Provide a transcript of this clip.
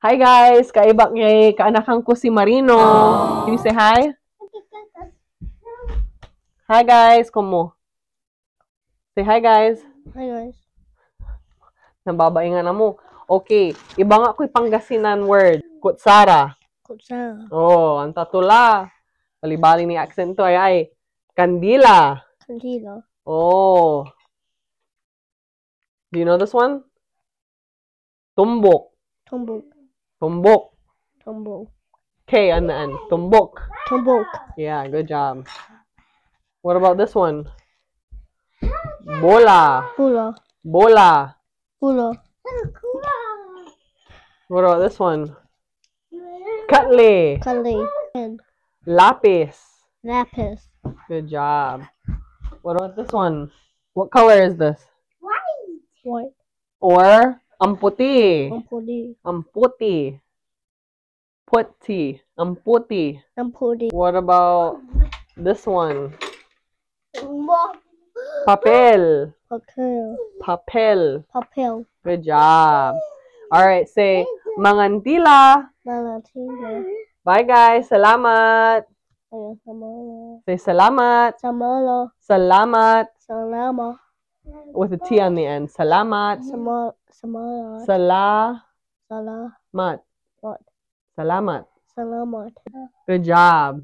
Hi guys, kaibak niya kaanakan ko si Marino. Can you say hi? Hi guys, como? Say hi guys. Hi guys. Nambabaingan na mo. Okay, iba nga ko'y Pangasinan word. Kutsara. Kutsara. Oh, ang tatula. Bali-bali ni accent to ay kandila. Kandila. Oh. Do you know this one? Tumbok. Tumbok. Tumbok. Tumbok. K, anaan. Tumbok. Tumbok. Yeah, good job. What about this one? Bola. Bula. Bola. Bula. What about this one? Katle. Kali. Lapis. Lapis. Good job. What about this one? What color is this? White. Or amputi. Amputi. Amputi. Putti. Amputi. Amputi. What about this one? Papel. Papel. Papel. Papel. Good job. All right, say mangantila. Manatila. Bye guys. Salamat. Ayun, samala. Say salamat. Samala. Salamat. Salama. With a T on the end. Salamat. Samala. Salamat. Salamat. Salamat. Salamat. Good job.